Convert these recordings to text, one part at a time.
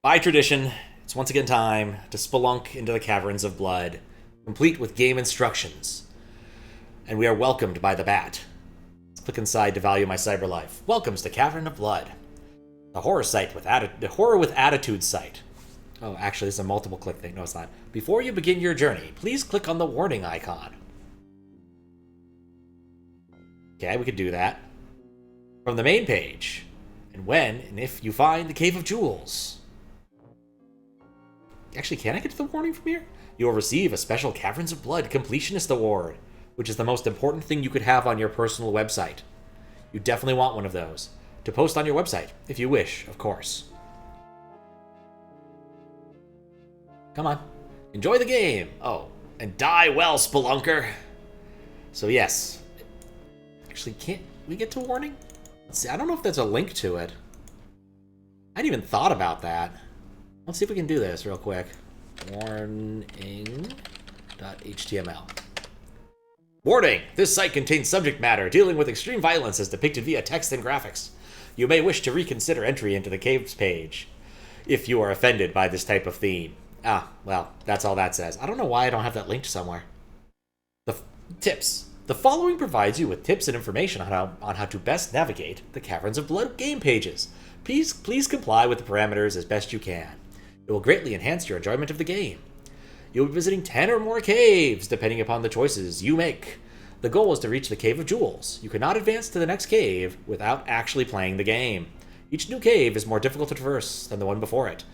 By tradition, it's once again time to spelunk into the Caverns of Blood, complete with game instructions. And we are welcomed by the bat. Let's click inside to value my cyber life. Welcomes to Cavern of Blood. The horror site with the horror with attitude site. Oh, actually, it's a multiple click thing. No, it's not. Before you begin your journey, please click on the warning icon. Okay, we could do that. From the main page. And when and if you find the Cave of Jewels. Actually, can I get to the warning from here? You will receive a special Caverns of Blood Completionist Award, which is the most important thing you could have on your personal website. You definitely want one of those. To post on your website, if you wish, of course. Come on. Enjoy the game. Oh, and die well, Spelunker. So yes. Actually, can't we get to warning? Let's see. I don't know if there's a link to it. I hadn't even thought about that. Let's see if we can do this real quick. Warning.html. Warning! This site contains subject matter dealing with extreme violence as depicted via text and graphics. You may wish to reconsider entry into the caves page if you are offended by this type of theme. Ah, well, that's all that says. I don't know why I don't have that linked somewhere. Tips. The following provides you with tips and information on how to best navigate the Caverns of Blood game pages. Please comply with the parameters as best you can. It will greatly enhance your enjoyment of the game. You'll be visiting 10 or more caves, depending upon the choices you make. The goal is to reach the Cave of Jewels. You cannot advance to the next cave without actually playing the game. Each new cave is more difficult to traverse than the one before it,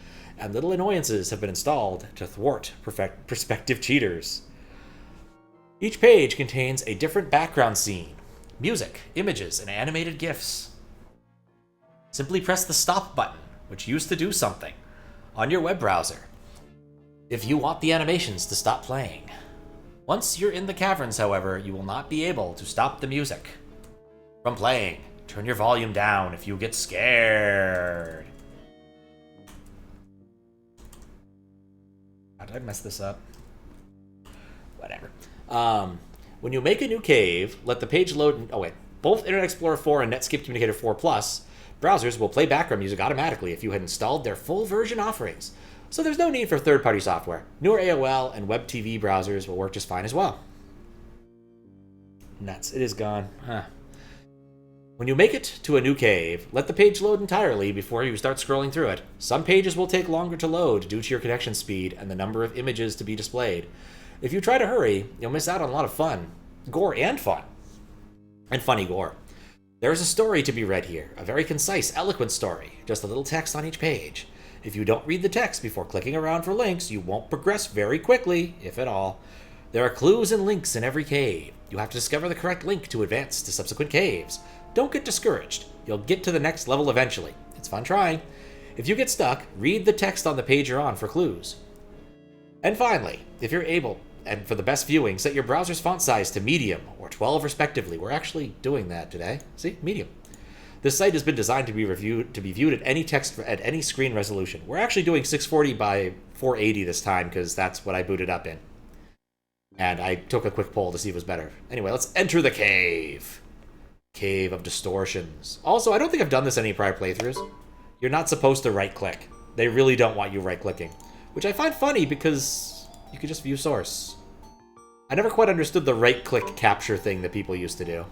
and little annoyances have been installed to thwart prospective cheaters. Each page contains a different background scene, music, images, and animated GIFs. Simply press the stop button, which used to do something, on your web browser, if you want the animations to stop playing. Once you're in the caverns, however, you will not be able to stop the music from playing. Turn your volume down if you get scared. How did I mess this up? Whatever. When you make a new cave, let the page load. Both Internet Explorer 4 and Netscape Communicator 4 Plus browsers will play background music automatically if you had installed their full version offerings. So there's no need for third-party software. Newer AOL and Web TV browsers will work just fine as well. Nuts. It is gone. Huh. When you make it to a new cave, let the page load entirely before you start scrolling through it. Some pages will take longer to load due to your connection speed and the number of images to be displayed. If you try to hurry, you'll miss out on a lot of fun. Gore and fun. And funny gore. There is a story to be read here. A very concise, eloquent story. Just a little text on each page. If you don't read the text before clicking around for links, you won't progress very quickly, if at all. There are clues and links in every cave. You have to discover the correct link to advance to subsequent caves. Don't get discouraged. You'll get to the next level eventually. It's fun trying. If you get stuck, read the text on the page you're on for clues. And finally, if you're able, and for the best viewing, set your browser's font size to medium or 12 respectively. We're actually doing that today. See? Medium. This site has been designed to be viewed at any text at any screen resolution. We're actually doing 640 by 480 this time because that's what I booted up in. And I took a quick poll to see if it was better. Anyway, let's enter the cave. Cave of Distortions. Also, I don't think I've done this in any prior playthroughs. You're not supposed to right-click. They really don't want you right-clicking. Which I find funny because you could just view source. I never quite understood the right-click capture thing that people used to do.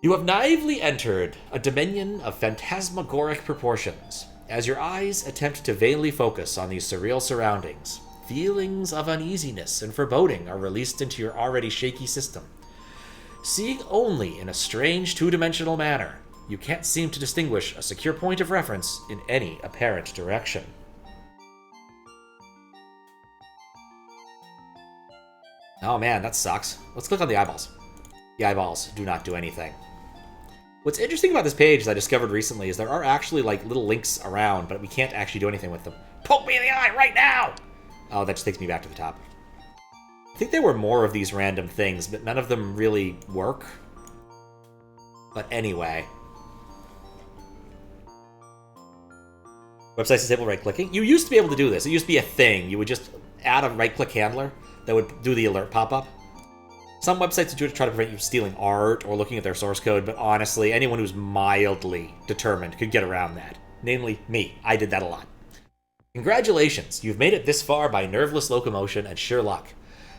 You have naively entered a dominion of phantasmagoric proportions. As your eyes attempt to vainly focus on these surreal surroundings, feelings of uneasiness and foreboding are released into your already shaky system. Seeing only in a strange two-dimensional manner, you can't seem to distinguish a secure point of reference in any apparent direction. Oh man, that sucks. Let's click on the eyeballs. The eyeballs do not do anything. What's interesting about this page that I discovered recently is there are actually like little links around, but we can't actually do anything with them. Poke me in the eye right now! Oh, that just takes me back to the top. I think there were more of these random things, but none of them really work. But anyway. Websites disable right-clicking. You used to be able to do this. It used to be a thing. You would just add a right-click handler that would do the alert pop-up. Some websites do it to try to prevent you from stealing art or looking at their source code, but honestly, anyone who's mildly determined could get around that. Namely, me. I did that a lot. Congratulations, you've made it this far by nerveless locomotion and sheer luck.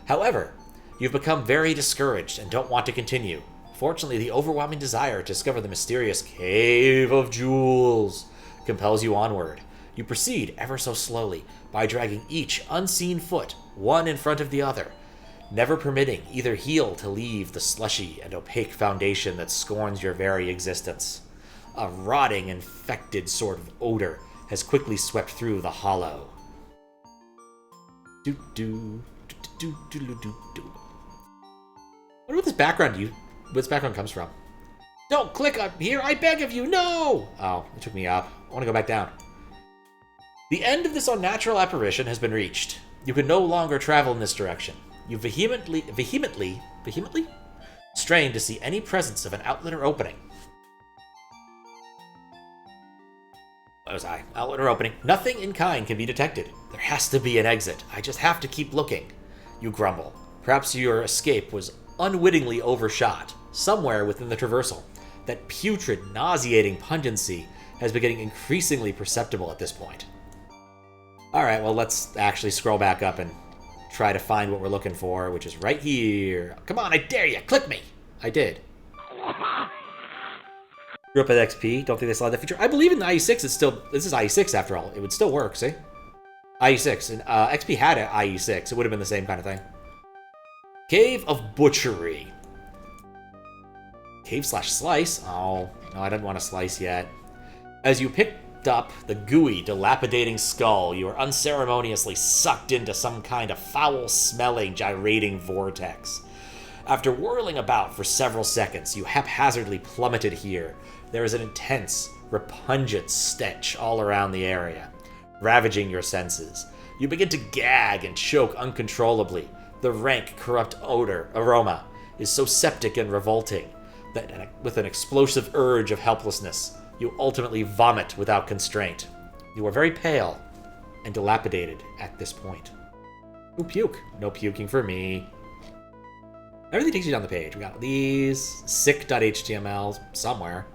However, you've become very discouraged and don't want to continue. Fortunately, the overwhelming desire to discover the mysterious Cave of Jewels compels you onward. You proceed ever so slowly by dragging each unseen foot one in front of the other, never permitting either heel to leave the slushy and opaque foundation that scorns your very existence. A rotting, infected sort of odor has quickly swept through the hollow. I wonder what this background comes from. Don't click up here, I beg of you, no! Oh, it took me up. I want to go back down. The end of this unnatural apparition has been reached. You can no longer travel in this direction. You vehemently strain to see any presence of an outlet or opening. What was I? Outlet or opening. Nothing in kind can be detected. There has to be an exit. I just have to keep looking. You grumble. Perhaps your escape was unwittingly overshot, somewhere within the traversal. That putrid, nauseating pungency has been getting increasingly perceptible at this point. Alright, well, let's actually scroll back up and try to find what we're looking for, which is right here. Come on, I dare you! Click me! I did. Grew up at XP. Don't think they still have that feature. I believe in the IE6 it's still... This is IE6 after all. It would still work, see? IE6. And XP had an IE6. It would have been the same kind of thing. Cave of Butchery. Cave/slice. Oh, no, I didn't want to slice yet. As you picked up the gooey, dilapidating skull, you were unceremoniously sucked into some kind of foul-smelling, gyrating vortex. After whirling about for several seconds, you haphazardly plummeted here. There is an intense, repugnant stench all around the area, ravaging your senses. You begin to gag and choke uncontrollably. The rank, corrupt aroma is so septic and revolting that with an explosive urge of helplessness, you ultimately vomit without constraint. You are very pale and dilapidated at this point. Ooh, puke. No puking for me. Everything takes you down the page. We got these, sick.html somewhere.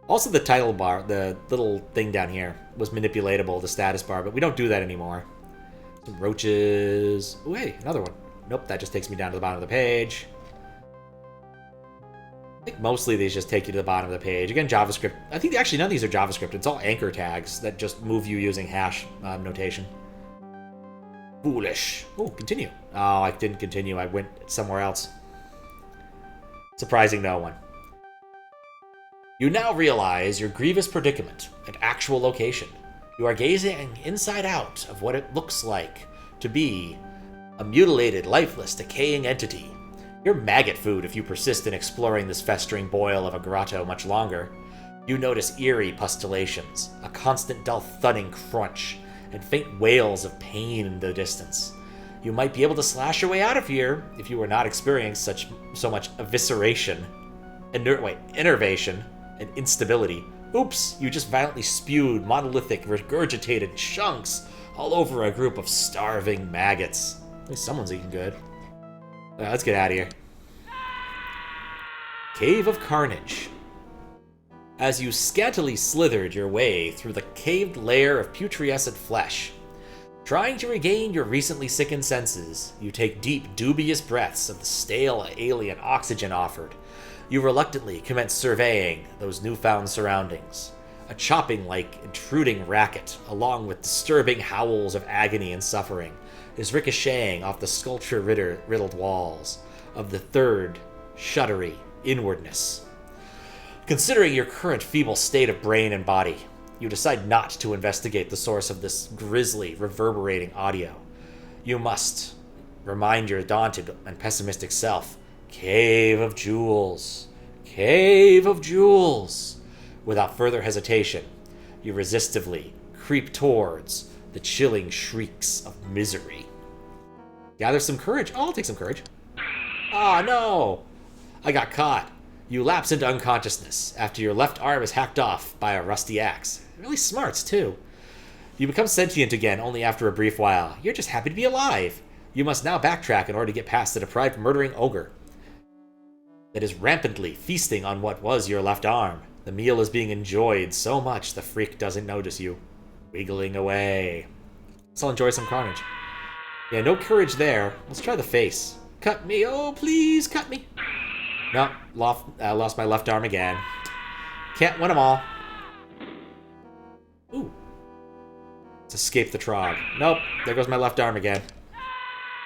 Also the title bar, the little thing down here, was manipulatable, the status bar, but we don't do that anymore. Some roaches. Oh, hey, another one. Nope, that just takes me down to the bottom of the page. I think mostly these just take you to the bottom of the page. Again, JavaScript. I think actually none of these are JavaScript. It's all anchor tags that just move you using hash notation. Foolish. Oh, continue. Oh, I didn't continue. I went somewhere else. Surprising no one. You now realize your grievous predicament and actual location. You are gazing inside out of what it looks like to be a mutilated, lifeless, decaying entity. You're maggot food if you persist in exploring this festering boil of a grotto much longer. You notice eerie pustulations, a constant dull thudding crunch, and faint wails of pain in the distance. You might be able to slash your way out of here if you were not experiencing so much evisceration, innervation, and instability. Oops, you just violently spewed monolithic, regurgitated chunks all over a group of starving maggots. At least someone's eating good. Let's get out of here. Cave of Carnage. As you scantily slithered your way through the caved layer of putrescent flesh, trying to regain your recently sickened senses, you take deep, dubious breaths of the stale alien oxygen offered. You reluctantly commence surveying those newfound surroundings. A chopping-like, intruding racket, along with disturbing howls of agony and suffering, is ricocheting off the sculpture-riddled walls of the third, shuddery inwardness. Considering your current feeble state of brain and body, you decide not to investigate the source of this grisly, reverberating audio. You must remind your daunted and pessimistic self, Cave of Jewels. Cave of Jewels. Without further hesitation, you resistively creep towards the chilling shrieks of misery. Gather some courage. Oh, I'll take some courage. Ah, no! I got caught. You lapse into unconsciousness after your left arm is hacked off by a rusty axe. Really smarts, too. You become sentient again only after a brief while. You're just happy to be alive. You must now backtrack in order to get past the deprived murdering ogre that is rampantly feasting on what was your left arm. The meal is being enjoyed so much the freak doesn't notice you. Wiggling away. Let's all enjoy some Carnage. Yeah, no courage there. Let's try the face. Cut me. Oh, please, cut me. No, lost my left arm again. Can't win them all. Ooh. Let's escape the trog. Nope, there goes my left arm again.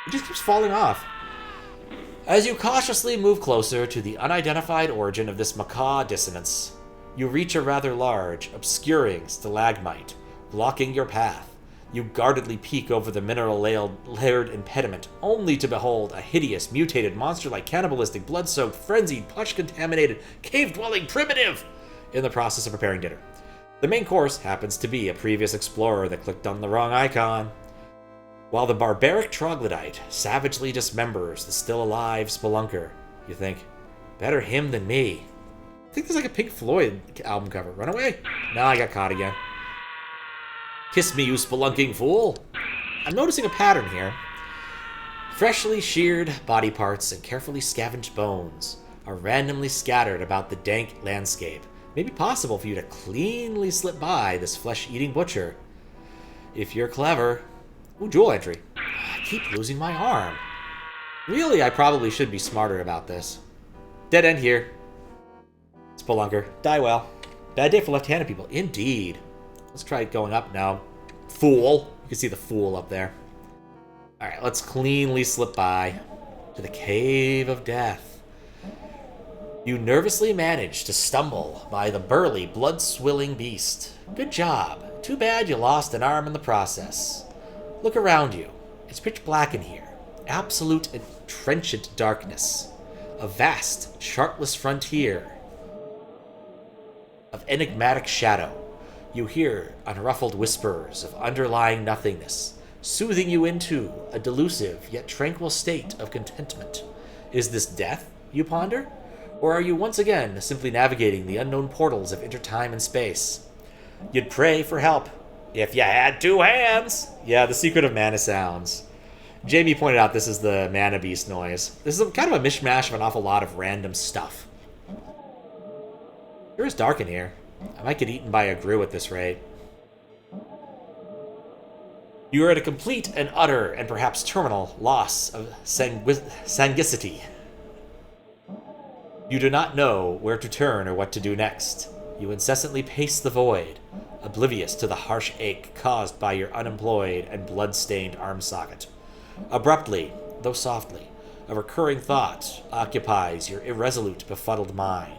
It just keeps falling off. As you cautiously move closer to the unidentified origin of this macaw dissonance, you reach a rather large, obscuring stalagmite, blocking your path. You guardedly peek over the mineral-layered impediment, only to behold a hideous, mutated, monster-like, cannibalistic, blood-soaked, frenzied, plush-contaminated, cave-dwelling primitive in the process of preparing dinner. The main course happens to be a previous explorer that clicked on the wrong icon. While the barbaric troglodyte savagely dismembers the still-alive Spelunker, you think, better him than me. I think there's like a Pink Floyd album cover. Run away. No, I got caught again. Kiss me, you spelunking fool. I'm noticing a pattern here. Freshly sheared body parts and carefully scavenged bones are randomly scattered about the dank landscape. Maybe possible for you to cleanly slip by this flesh-eating butcher. If you're clever. Ooh, jewel entry. I keep losing my arm. Really, I probably should be smarter about this. Dead end here. Spelunker. Die well. Bad day for left-handed people. Indeed. Let's try going up now. Fool. You can see the fool up there. Alright, let's cleanly slip by to the Cave of Death. You nervously manage to stumble by the burly, blood-swilling beast. Good job. Too bad you lost an arm in the process. Look around you. It's pitch black in here. Absolute and trenchant darkness. A vast, chartless frontier of enigmatic shadow. You hear unruffled whispers of underlying nothingness, soothing you into a delusive yet tranquil state of contentment. Is this death, you ponder? Or are you once again simply navigating the unknown portals of intertime and space? You'd pray for help if you had two hands. Yeah, the secret of mana sounds. Jamie pointed out this is the mana beast noise. This is kind of a mishmash of an awful lot of random stuff. Sure is dark in here. I might get eaten by a grue at this rate. You are at a complete and utter and perhaps terminal loss of sagacity. You do not know where to turn or what to do next. You incessantly pace the void, oblivious to the harsh ache caused by your unemployed and blood-stained arm socket. Abruptly, though softly, a recurring thought occupies your irresolute, befuddled mind.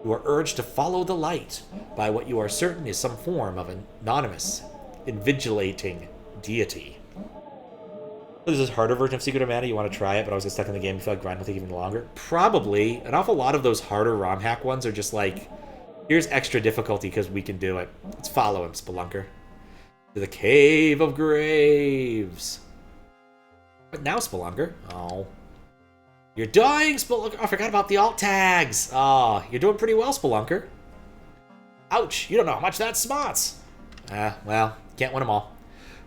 You are urged to follow the light by what you are certain is some form of anonymous, invigilating deity. This is a harder version of Secret of Mana. You want to try it, but I was get stuck in the game. I feel like grind will take even longer. Probably. An awful lot of those harder ROM hack ones are just like, here's extra difficulty because we can do it. Let's follow him, Spelunker. To the Cave of Graves. But now, Spelunker. Oh. You're dying, Spelunker. Oh, I forgot about the alt tags. Oh, you're doing pretty well, Spelunker. Ouch, you don't know how much that smarts. Well, can't win them all.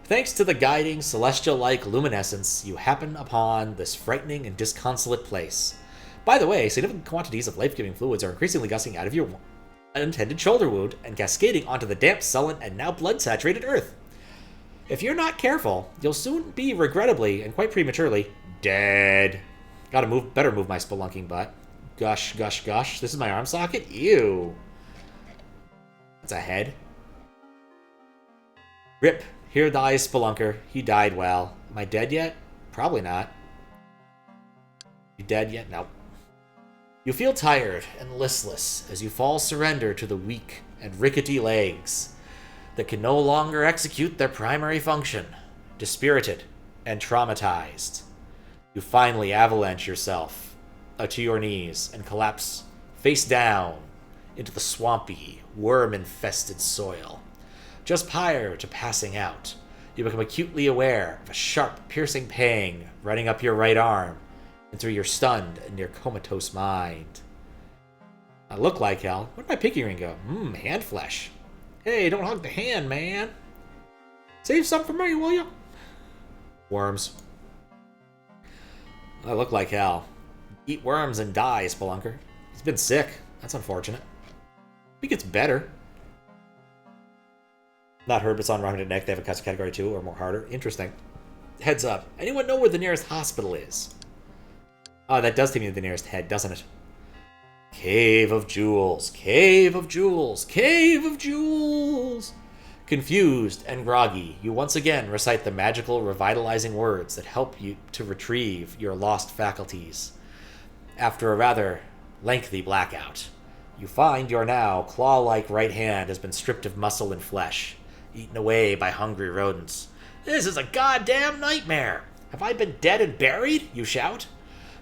Thanks to the guiding, celestial-like luminescence, you happen upon this frightening and disconsolate place. By the way, significant quantities of life-giving fluids are increasingly gushing out of your unintended shoulder wound and cascading onto the damp, sullen, and now blood-saturated earth. If you're not careful, you'll soon be, regrettably, and quite prematurely, dead. Better move my spelunking butt. Gush, gush, gush. This is my arm socket? Ew. That's a head. Rip. Here dies Spelunker. He died well. Am I dead yet? Probably not. You dead yet? Nope. You feel tired and listless as you fall surrender to the weak and rickety legs that can no longer execute their primary function. Dispirited and traumatized, you finally avalanche yourself to your knees and collapse face down into the swampy, worm-infested soil. Just prior to passing out, you become acutely aware of a sharp, piercing pang running up your right arm and through your stunned and near comatose mind. I look like hell. Where'd my pinky ring go? Hand flesh. Hey, don't hug the hand, man. Save some for me, will you? Worms. I look like hell. Eat worms and die, Spelunker. He's been sick. That's unfortunate. think it's better. Not heard, but it's on Rocket.net. They have a custom category 2 or more harder. Interesting. Heads up. Anyone know where the nearest hospital is? Oh, that does take me to the nearest head, doesn't it? Cave of Jewels. Cave of Jewels. Cave of Jewels. Confused and groggy, you once again recite the magical, revitalizing words that help you to retrieve your lost faculties. After a rather lengthy blackout, you find your now claw-like right hand has been stripped of muscle and flesh, eaten away by hungry rodents. This is a goddamn nightmare! Have I been dead and buried? You shout.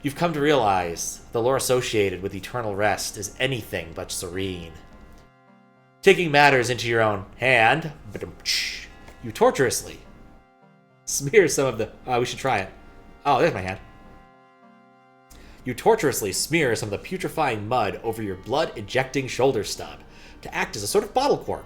You've come to realize the lore associated with eternal rest is anything but serene. Taking matters into your own hand, you torturously smear some of the... we should try it. Oh, there's my hand. You torturously smear some of the putrefying mud over your blood-ejecting shoulder stub to act as a sort of bottle cork.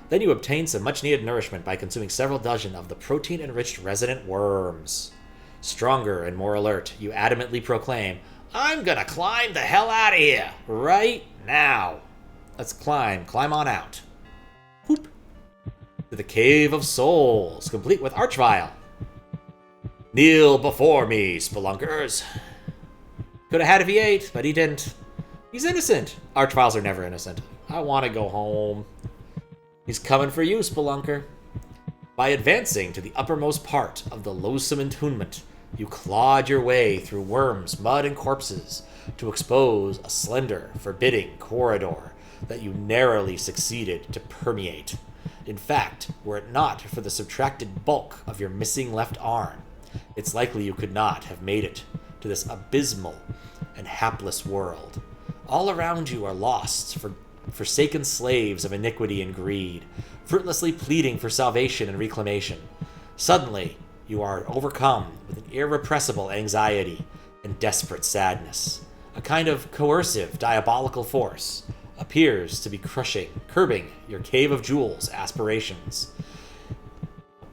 Then you obtain some much-needed nourishment by consuming several dozen of the protein-enriched resident worms. Stronger and more alert, you adamantly proclaim, I'm gonna climb the hell out of here, right now. Let's climb on out. Whoop. To the Cave of Souls, complete with Archvile. Kneel before me, Spelunkers. Could have had if he ate, but he didn't. He's innocent. Archviles are never innocent. I want to go home. He's coming for you, Spelunker. By advancing to the uppermost part of the loathsome entombment, you clawed your way through worms, mud, and corpses to expose a slender, forbidding corridor that you narrowly succeeded to permeate. In fact, were it not for the subtracted bulk of your missing left arm, it's likely you could not have made it to this abysmal and hapless world. All around you are lost, forsaken slaves of iniquity and greed, fruitlessly pleading for salvation and reclamation. Suddenly, you are overcome with an irrepressible anxiety and desperate sadness. A kind of coercive, diabolical force appears to be curbing your Cave of Jewels aspirations.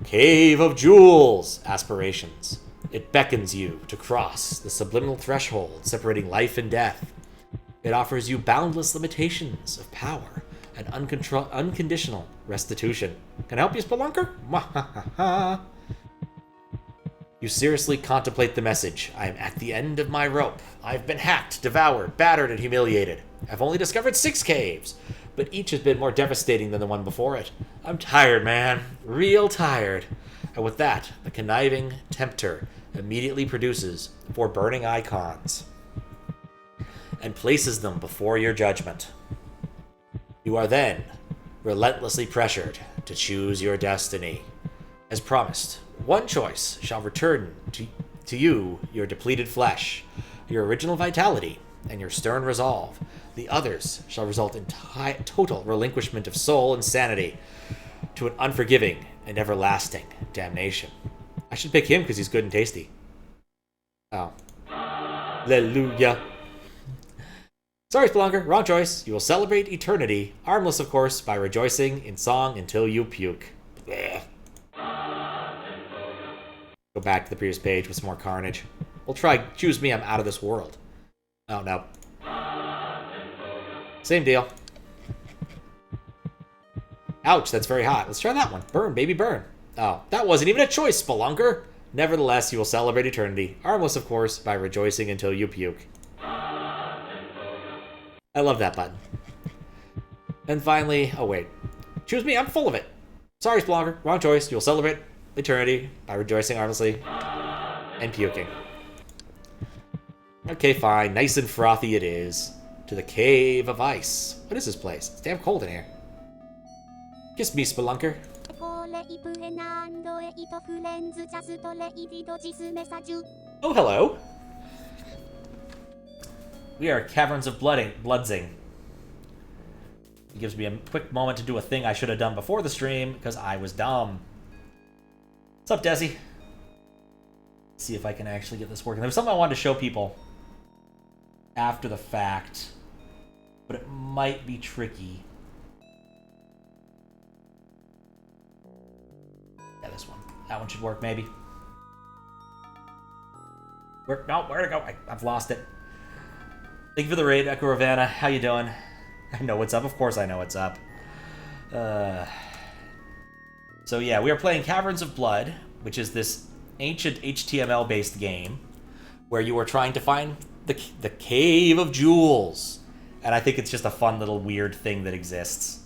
Cave of Jewels aspirations. It beckons you to cross the subliminal threshold separating life and death. It offers you boundless limitations of power and unconditional restitution. Can I help you, Spelunker? You seriously contemplate the message. I am at the end of my rope. I've been hacked, devoured, battered, and humiliated. I've only discovered 6 caves, but each has been more devastating than the one before it. I'm tired, man. Real tired. And with that, the conniving tempter immediately produces 4 burning icons and places them before your judgment. You are then relentlessly pressured to choose your destiny. As promised, one choice shall return to you your depleted flesh, your original vitality, and your stern resolve. The others shall result in total relinquishment of soul and sanity to an unforgiving and everlasting damnation. I should pick him because he's good and tasty. Oh. Hallelujah. Sorry, Spelunker, wrong choice. You will celebrate eternity, armless of course, by rejoicing in song until you puke. Blech. Go back to the previous page with some more Carnage. We'll try Choose Me, I'm Out of This World. Oh, no. Same deal. Ouch, that's very hot. Let's try that one. Burn, baby, burn. Oh, that wasn't even a choice, Spelunker. Nevertheless, you will celebrate eternity, armless of course, by rejoicing until you puke. I love that button. And finally, oh wait. Choose me, I'm full of it. Sorry, Spelunker, wrong choice. You'll celebrate eternity by rejoicing armlessly and puking. Okay, fine. Nice and frothy it is. To the Cave of Ice. What is this place? It's damn cold in here. Kiss me, Spelunker. Oh, hello. We are Caverns of Bloodzing. It gives me a quick moment to do a thing I should have done before the stream, because I was dumb. What's up, Desi? Let's see if I can actually get this working. There was something I wanted to show people after the fact, but it might be tricky. Yeah, this one. That one should work, maybe. No, where'd it go? I've lost it. Thank you for the raid, Echo Ravana. How you doing? I know what's up. Of course I know what's up. So yeah, we are playing Caverns of Blood, which is this ancient HTML-based game where you are trying to find the Cave of Jewels. And I think it's just a fun little weird thing that exists.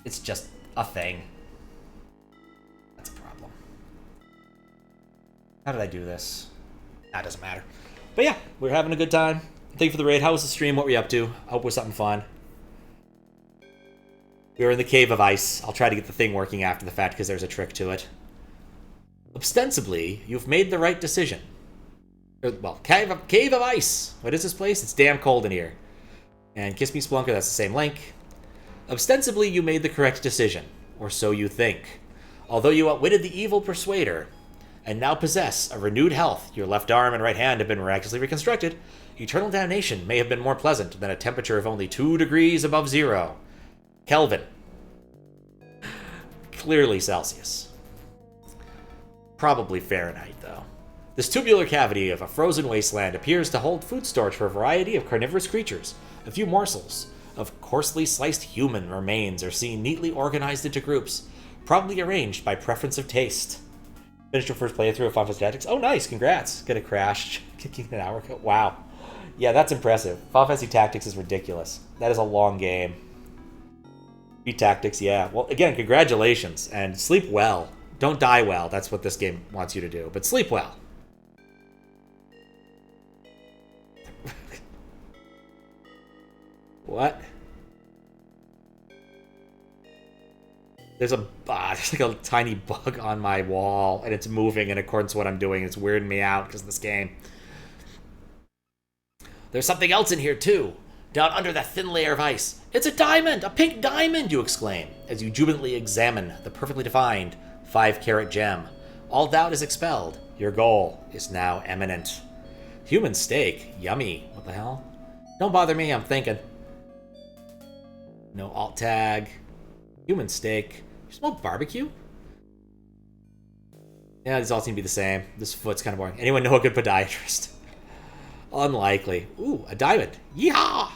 It's just a thing. That's a problem. How did I do this? That doesn't matter. But yeah, we're having a good time. Thank you for the raid. How was the stream? What were you up to? I hope it was something fun. We were in the Cave of Ice. I'll try to get the thing working after the fact because there's a trick to it. Ostensibly, you've made the right decision. Well, Cave of Ice. What is this place? It's damn cold in here. And Kiss Me Spelunker, that's the same link. Ostensibly, you made the correct decision. Or so you think. Although you outwitted the evil persuader, and now possess a renewed health, your left arm and right hand have been miraculously reconstructed, eternal damnation may have been more pleasant than a temperature of only 2 degrees above zero. Kelvin. Clearly Celsius. Probably Fahrenheit, though. This tubular cavity of a frozen wasteland appears to hold food storage for a variety of carnivorous creatures. A few morsels of coarsely sliced human remains are seen neatly organized into groups, probably arranged by preference of taste. Finished your first playthrough of Final Fantasy Tactics. Oh, nice. Congrats. Could have crashed. Kicking an hour ago. Wow. Yeah, that's impressive. Final Fantasy Tactics is ridiculous. That is a long game. Beat Tactics, yeah. Well, again, congratulations. And sleep well. Don't die well. That's what this game wants you to do. But sleep well. What? There's like a tiny bug on my wall, and it's moving in accordance with what I'm doing. It's weirding me out because of this game. There's something else in here, too. Down under that thin layer of ice. It's a diamond! A pink diamond, you exclaim, as you jubilantly examine the perfectly defined 5-carat gem. All doubt is expelled. Your goal is now imminent. Human steak. Yummy. What the hell? Don't bother me, I'm thinking. No alt tag. Human steak. You smell barbecue? Yeah, these all seem to be the same. This foot's kind of boring. Anyone know a good podiatrist? Unlikely. Ooh, a diamond. Yeehaw!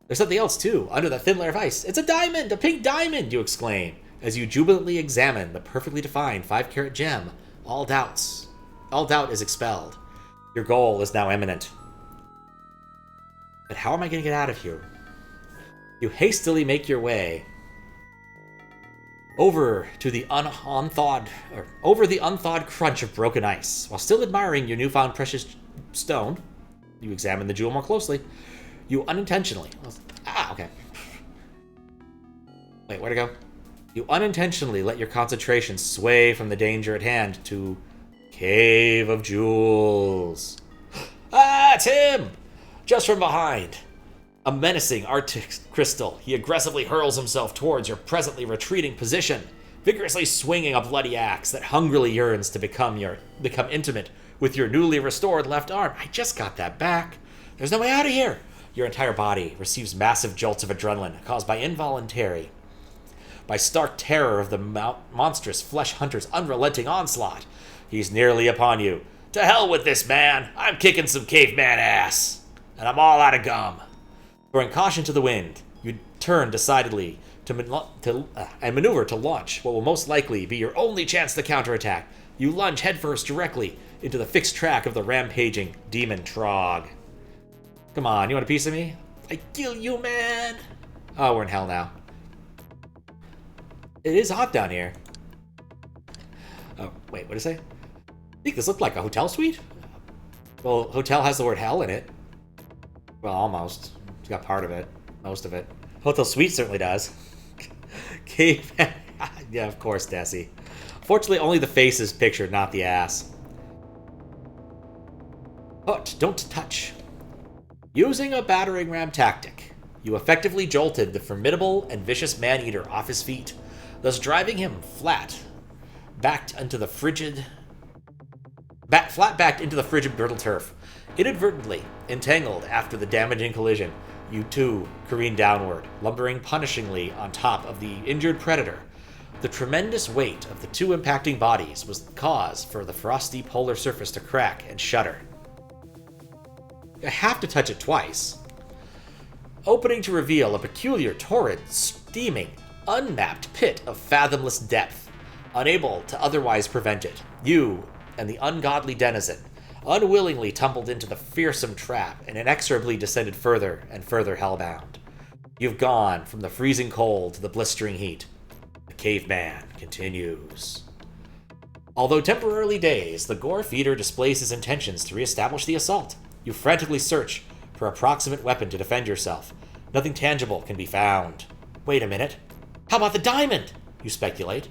There's something else, too, under that thin layer of ice. It's a diamond! A pink diamond! You exclaim, as you jubilantly examine the perfectly defined 5-carat gem. All doubt is expelled. Your goal is now imminent. But how am I going to get out of here? You hastily make your way over the unthawed crunch of broken ice. While still admiring your newfound precious stone, you examine the jewel more closely. You unintentionally... okay. Wait, where'd it go? You unintentionally let your concentration sway from the danger at hand to Cave of Jewels. It's him! Just from behind. A menacing Arctic crystal, he aggressively hurls himself towards your presently retreating position, vigorously swinging a bloody axe that hungrily yearns to become intimate with your newly restored left arm. I just got that back. There's no way out of here. Your entire body receives massive jolts of adrenaline caused by stark terror of the monstrous flesh hunter's unrelenting onslaught. He's nearly upon you. To hell with this, man. I'm kicking some caveman ass. And I'm all out of gum. Throwing caution to the wind, you turn decidedly and maneuver to launch what will most likely be your only chance to counterattack. You lunge headfirst directly into the fixed track of the rampaging demon Trog. Come on, you want a piece of me? I kill you, man! Oh, we're in hell now. It is hot down here. Oh, wait, what did it say? I think this looked like a hotel suite? Well, hotel has the word hell in it. Well, almost. It's got part of it. Most of it. Hotel suite certainly does. Cave. Yeah, of course, Desi. Fortunately, only the face is pictured, not the ass. But don't touch. Using a battering ram tactic, you effectively jolted the formidable and vicious man-eater off his feet, thus driving him flat backed into the frigid brittle turf. Inadvertently entangled after the damaging collision, you two careen downward, lumbering punishingly on top of the injured predator. The tremendous weight of the two impacting bodies was the cause for the frosty polar surface to crack and shudder. I have to touch it twice. Opening to reveal a peculiar, torrid, steaming, unmapped pit of fathomless depth. Unable to otherwise prevent it, you and the ungodly denizen unwillingly tumbled into the fearsome trap and inexorably descended further and further hellbound. You've gone from the freezing cold to the blistering heat. The caveman continues. Although temporarily dazed, the gore feeder displays his intentions to reestablish the assault. You frantically search for approximate weapon to defend yourself. Nothing tangible can be found. Wait a minute. How about the diamond? You speculate.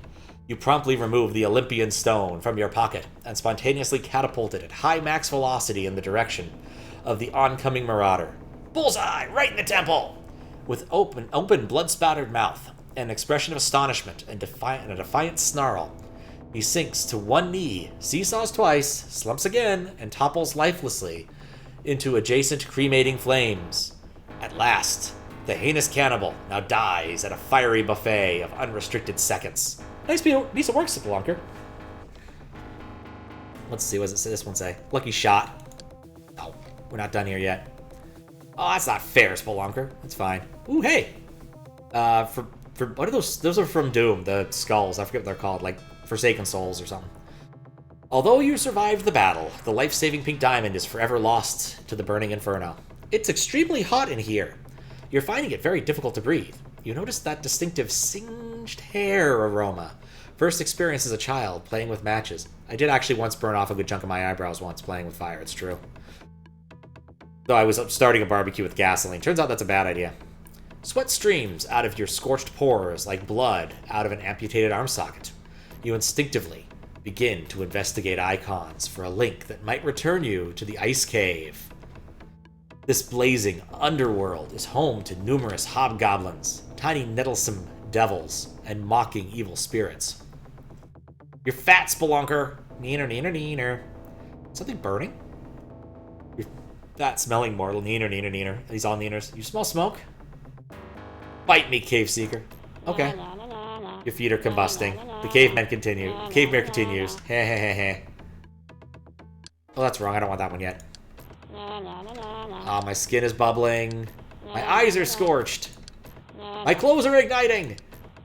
You promptly remove the Olympian stone from your pocket and spontaneously catapult it at high max velocity in the direction of the oncoming marauder. Bullseye! Right in the temple! With open blood-spattered mouth, an expression of astonishment and a defiant snarl, he sinks to one knee, seesaws twice, slumps again, and topples lifelessly into adjacent cremating flames. At last, the heinous cannibal now dies at a fiery buffet of unrestricted seconds. Nice piece of work, Spelunker. Let's see, what does this one say? Lucky shot. Oh, we're not done here yet. Oh, that's not fair, Spelunker. That's fine. Ooh, hey! For what are those? Those are from Doom, the skulls. I forget what they're called, like Forsaken Souls or something. Although you survived the battle, the life-saving pink diamond is forever lost to the burning inferno. It's extremely hot in here. You're finding it very difficult to breathe. You notice that distinctive singed hair aroma. First experience as a child, playing with matches. I did actually once burn off a good chunk of my eyebrows once playing with fire, it's true. Though I was starting a barbecue with gasoline. Turns out that's a bad idea. Sweat streams out of your scorched pores like blood out of an amputated arm socket. You instinctively begin to investigate icons for a link that might return you to the ice cave. This blazing underworld is home to numerous hobgoblins, tiny nettlesome devils, and mocking evil spirits. You're fat, Spelunker! Neener, neener, neener. Something burning? You're fat smelling mortal. Neener, neener, neener. These all neeners. You smell smoke? Bite me, cave seeker. Okay. Your feet are combusting. The caveman continues. Heh heh heh heh. Oh, that's wrong. I don't want that one yet. Ah, my skin is bubbling. My eyes are scorched. My clothes are igniting.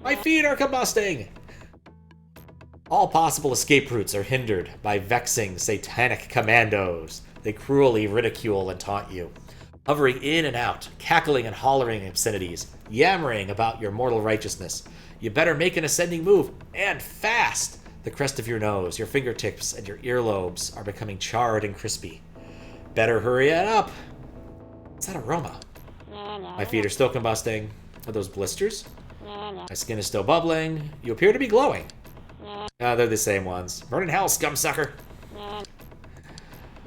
My feet are combusting. All possible escape routes are hindered by vexing satanic commandos. They cruelly ridicule and taunt you, hovering in and out, cackling and hollering obscenities, yammering about your mortal righteousness. You better make an ascending move, and fast! The crest of your nose, your fingertips, and your earlobes are becoming charred and crispy. Better hurry it up. What's that aroma? My feet are still combusting. Are those blisters? My skin is still bubbling. You appear to be glowing. They're the same ones. Burn in hell, scumsucker!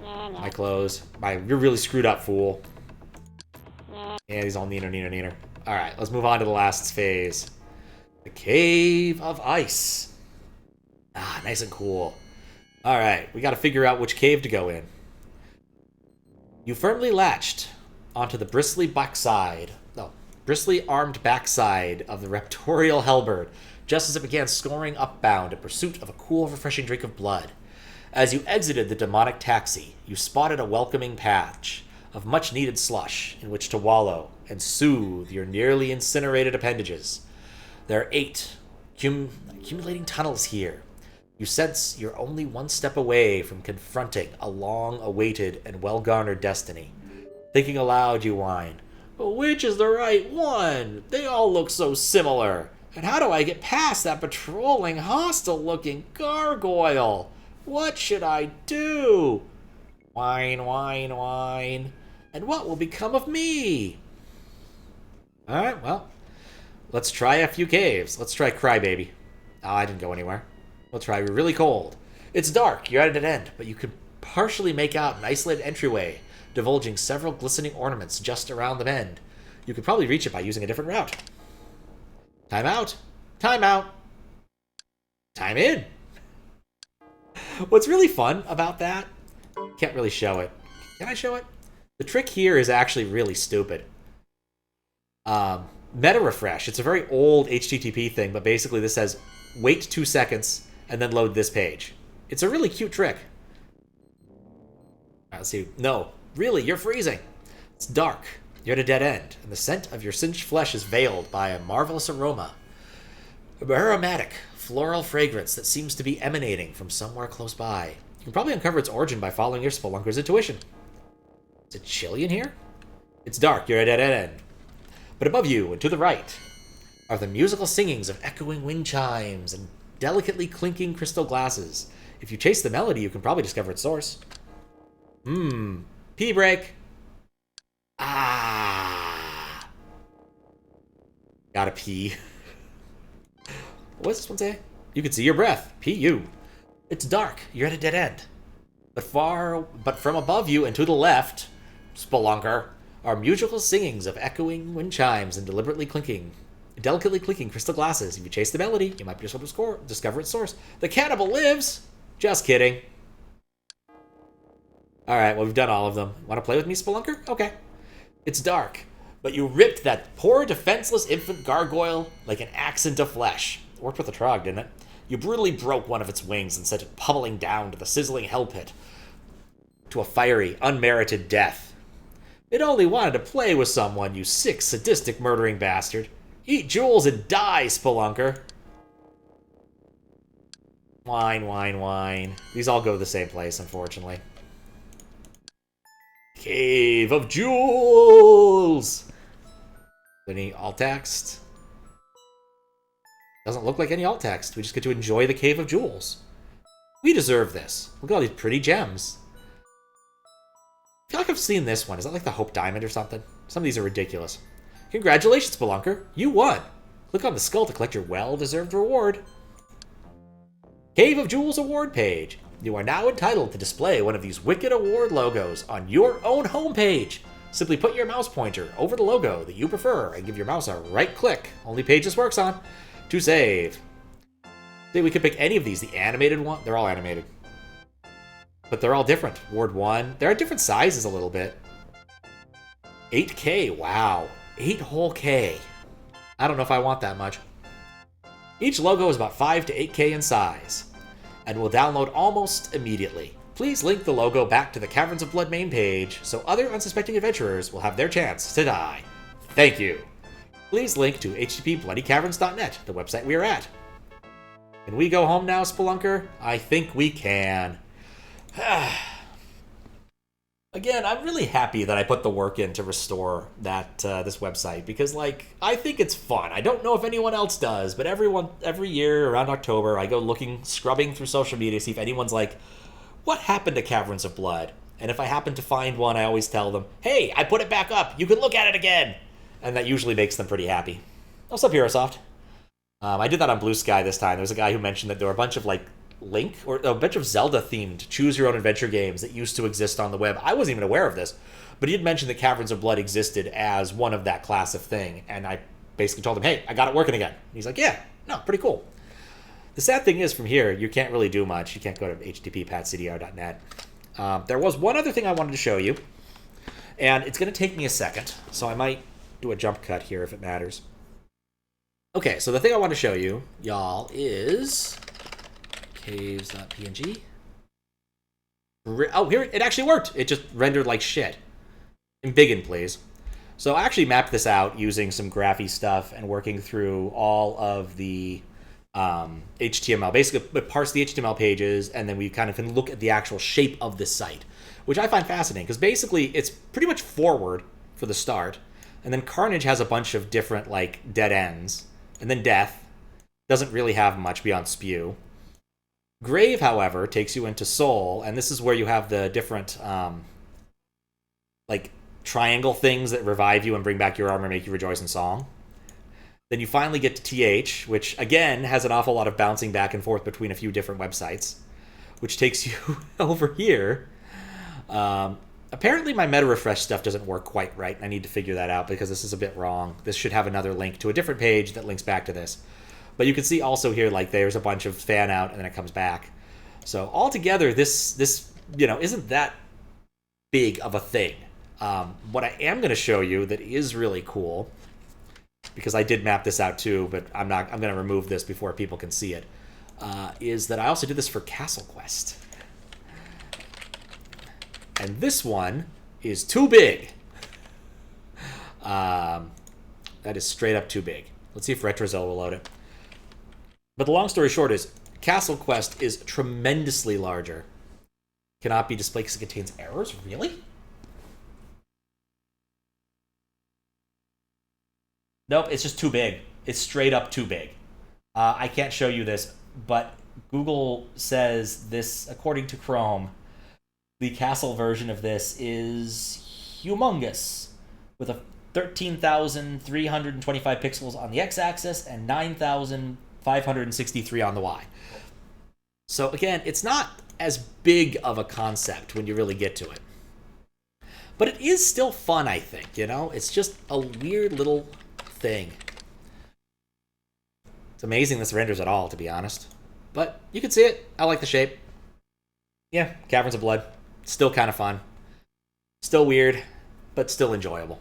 My clothes. You're really screwed up, fool. Yeah, these all neener, neener, neener. Alright, let's move on to the last phase. The Cave of Ice. Ah, nice and cool. Alright, we gotta figure out which cave to go in. You firmly latched onto the bristly armed backside of the raptorial hellbird, just as it began scoring upbound in pursuit of a cool, refreshing drink of blood. As you exited the demonic taxi, you spotted a welcoming patch of much-needed slush in which to wallow and soothe your nearly incinerated appendages. There are 8 accumulating tunnels here. You sense you're only one step away from confronting a long-awaited and well-garnered destiny. Thinking aloud, you whine, "But which is the right one? They all look so similar. And how do I get past that patrolling, hostile-looking gargoyle? What should I do? Whine, whine, whine. And what will become of me?" Alright, well, let's try a few caves. Let's try Crybaby. Oh, I didn't go anywhere. We'll try Really Cold. It's dark, you're at a dead end, but you can partially make out an isolated entryway, divulging several glistening ornaments just around the bend. You could probably reach it by using a different route. Time out. Time out. Time in. What's really fun about that, can't really show it. Can I show it? The trick here is actually really stupid. Meta refresh. It's a very old HTTP thing, but basically this says, wait 2 seconds and then load this page. It's a really cute trick. Let's see. No. Really, you're freezing. It's dark. You're at a dead end, and the scent of your singed flesh is veiled by a marvelous aroma. A aromatic, floral fragrance that seems to be emanating from somewhere close by. You can probably uncover its origin by following your Spelunker's intuition. Is it chilly in here? It's dark. You're at a dead end. But above you and to the right are the musical singings of echoing wind chimes and delicately clinking crystal glasses. If you chase the melody, you can probably discover its source. Pee break. Ah. Gotta pee. What's this one say? You can see your breath. P.U. It's dark. You're at a dead end. But from above you and to the left, Spelunker, are musical singings of echoing wind chimes and delicately clinking crystal glasses. If you chase the melody, you might be able to discover its source. The cannibal lives! Just kidding. Alright, well, we've done all of them. Want to play with me, Spelunker? Okay. It's dark, but you ripped that poor defenseless infant gargoyle like an axe into flesh. It worked with the trog, didn't it? You brutally broke one of its wings and sent it pummeling down to the sizzling hell pit. To a fiery, unmerited death. It only wanted to play with someone, you sick, sadistic, murdering bastard. Eat jewels and die, Spelunker. Whine, whine, whine. These all go to the same place, unfortunately. Cave of Jewels! Any alt text? Doesn't look like any alt text. We just get to enjoy the Cave of Jewels. We deserve this. Look at all these pretty gems. I feel like I've seen this one. Is that like the Hope Diamond or something? Some of these are ridiculous. Congratulations, Spelunker. You won. Click on the skull to collect your well-deserved reward. Cave of Jewels award page. You are now entitled to display one of these wicked award logos on your own homepage. Simply put your mouse pointer over the logo that you prefer and give your mouse a right click. Only page this works on. To save. See, we could pick any of these. The animated one. They're all animated. But they're all different. Ward 1. They're at different sizes a little bit. 8K. Wow. 8 whole K. I don't know if I want that much. Each logo is about 5 to 8K in size, and will download almost immediately. Please link the logo back to the Caverns of Blood main page so other unsuspecting adventurers will have their chance to die. Thank you. Please link to http://bloodycaverns.net, the website we are at. Can we go home now, Spelunker? I think we can. Again, I'm really happy that I put the work in to restore that this website because, like, I think it's fun. I don't know if anyone else does, but every year around October, I go scrubbing through social media to see if anyone's like, what happened to Caverns of Blood? And if I happen to find one, I always tell them, hey, I put it back up. You can look at it again. And that usually makes them pretty happy. What's up, Herosoft? I did that on Blue Sky this time. There was a guy who mentioned that there were a bunch of, like, Link, or a bunch of Zelda-themed choose-your-own-adventure games that used to exist on the web. I wasn't even aware of this, but he had mentioned that Caverns of Blood existed as one of that class of thing, and I basically told him, hey, I got it working again. And he's like, yeah, no, pretty cool. The sad thing is, from here, you can't really do much. You can't go to http://patcdr.net. There was one other thing I wanted to show you, and it's going to take me a second, so I might do a jump cut here if it matters. Okay, so the thing I want to show you, y'all, is caves.png. Oh, here, it actually worked. It just rendered like shit. Embiggen, please. So I actually mapped this out using some Graphy stuff and working through all of the HTML. Basically, parse the HTML pages, and then we kind of can look at the actual shape of this site, which I find fascinating, because basically it's pretty much forward for the start, and then Carnage has a bunch of different, like, dead ends, and then Death doesn't really have much beyond Spew. Grave, however, takes you into Soul, and this is where you have the different, like, triangle things that revive you and bring back your armor and make you rejoice in song. Then you finally get to TH, which, again, has an awful lot of bouncing back and forth between a few different websites, which takes you over here. Apparently my meta refresh stuff doesn't work quite right. I need to figure that out because this is a bit wrong. This should have another link to a different page that links back to this. But you can see also here, like, there's a bunch of fan out and then it comes back. So altogether, this isn't that big of a thing. What I am going to show you that is really cool, because I did map this out too, but I'm going to remove this before people can see it, is that I also did this for Castle Quest. And this one is too big. That is straight up too big. Let's see if RetroZell will load it. But the long story short is, Castle Quest is tremendously larger. Cannot be displayed because it contains errors? Really? Nope, it's just too big. It's straight up too big. I can't show you this, but Google says this, according to Chrome, the Castle version of this is humongous, with a 13,325 pixels on the x-axis and 9,563 on the y. So again, it's not as big of a concept when you really get to it. But it is still fun, I think, you know? It's just a weird little thing. It's amazing this renders at all, to be honest. But you can see it. I like the shape. Yeah, Caverns of Blood. Still kind of fun. Still weird, but still enjoyable.